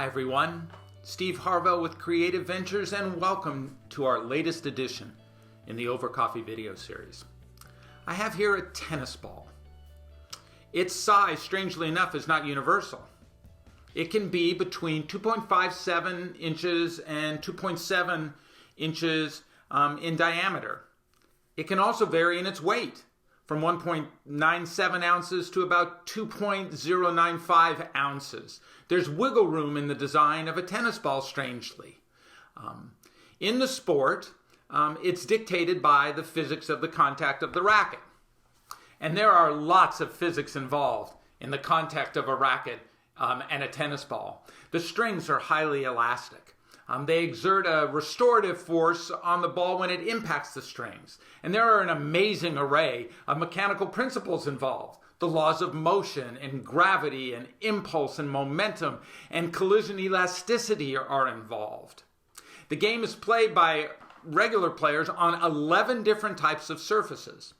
everyone. Steve Harvell with Creative Ventures, and welcome to our latest edition in the Over Coffee video series. I have here a tennis ball. Its size, strangely enough, is not universal. It can be between 2.57 inches and 2.7 inches in diameter. It can also vary in its weight, from 1.97 ounces to about 2.095 ounces. There's wiggle room in the design of a tennis ball, strangely. In the sport, it's dictated by the physics of the contact of the racket. And there are lots of physics involved in the contact of a racket and a tennis ball. The strings are highly elastic. They exert a restorative force on the ball when it impacts the strings. And there are an amazing array of mechanical principles involved. The laws of motion and gravity and impulse and momentum and collision elasticity are involved. The game is played by regular players on 11 different types of surfaces.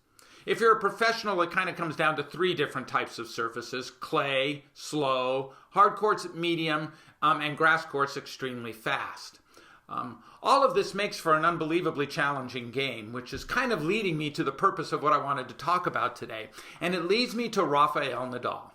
If you're a professional, it kind of comes down to 3 different types of surfaces: clay, slow, hard courts, medium, and grass courts, extremely fast. All of this makes for an unbelievably challenging game, which is kind of leading me to the purpose of what I wanted to talk about today. And it leads me to Rafael Nadal.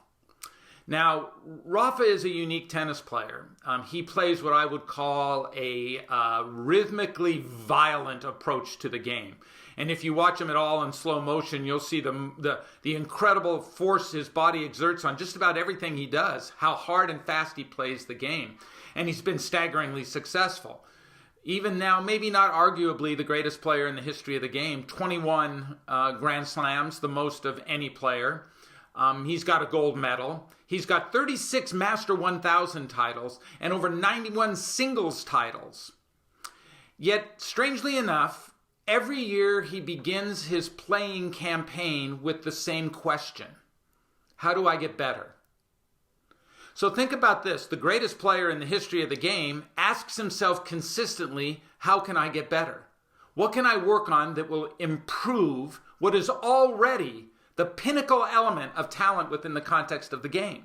Now, Rafa is a unique tennis player. He plays what I would call a rhythmically violent approach to the game. And if you watch him at all in slow motion, you'll see the incredible force his body exerts on just about everything he does, how hard and fast he plays the game. And he's been staggeringly successful. Even now, maybe not arguably the greatest player in the history of the game, 21 Grand Slams, the most of any player. He's got a gold medal. He's got 36 Master 1000 titles and over 91 singles titles. Yet, strangely enough, every year he begins his playing campaign with the same question: how do I get better? So think about this. The greatest player in the history of the game asks himself consistently, how can I get better? What can I work on that will improve what is already the pinnacle element of talent within the context of the game?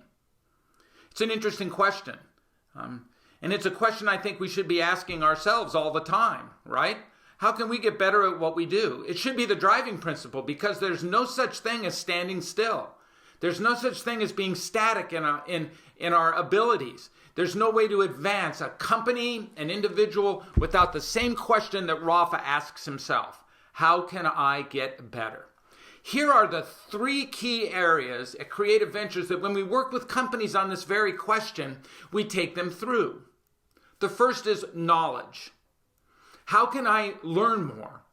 It's an interesting question. And it's a question I think we should be asking ourselves all the time, right? How can we get better at what we do? It should be the driving principle, because there's no such thing as standing still. There's no such thing as being static in our abilities. There's no way to advance a company, an individual, without the same question that Rafa asks himself: how can I get better? Here are the 3 key areas at Creative Ventures that when we work with companies on this very question, we take them through. The first is knowledge. How can I learn more?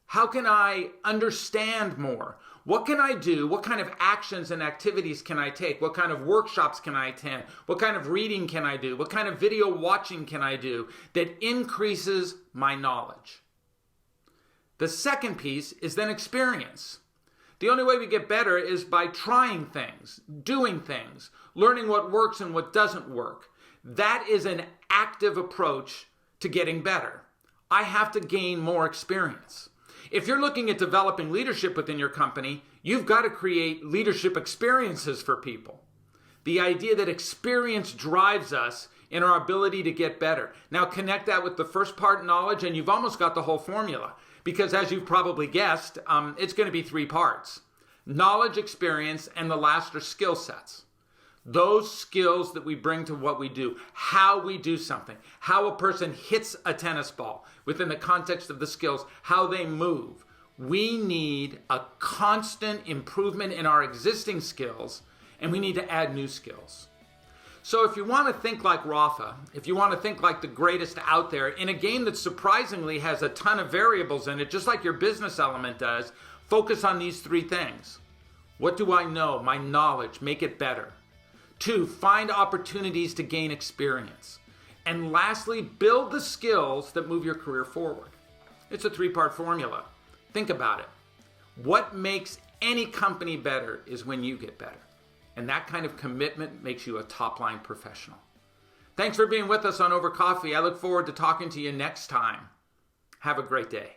How can I understand more? What can I do? What kind of actions and activities can I take? What kind of workshops can I attend? What kind of reading can I do? What kind of video watching can I do that increases my knowledge? The second piece is then experience. The only way we get better is by trying things, doing things, learning what works and what doesn't work. That is an active approach to getting better. I have to gain more experience. If you're looking at developing leadership within your company, you've got to create leadership experiences for people. The idea that experience drives us in our ability to get better. Now connect that with the first part, knowledge, and you've almost got the whole formula. Because as you've probably guessed, it's going to be 3 parts: knowledge, experience, and the last are skill sets. Those skills that we bring to what we do, how we do something, how a person hits a tennis ball within the context of the skills, how they move. We need a constant improvement in our existing skills, and we need to add new skills. So if you want to think like Rafa, if you want to think like the greatest out there in a game that surprisingly has a ton of variables in it, just like your business element does, focus on these 3 things. What do I know? My knowledge, make it better. 2, find opportunities to gain experience. And lastly, build the skills that move your career forward. It's a 3-part formula. Think about it. What makes any company better is when you get better. And that kind of commitment makes you a top-line professional. Thanks for being with us on Over Coffee. I look forward to talking to you next time. Have a great day.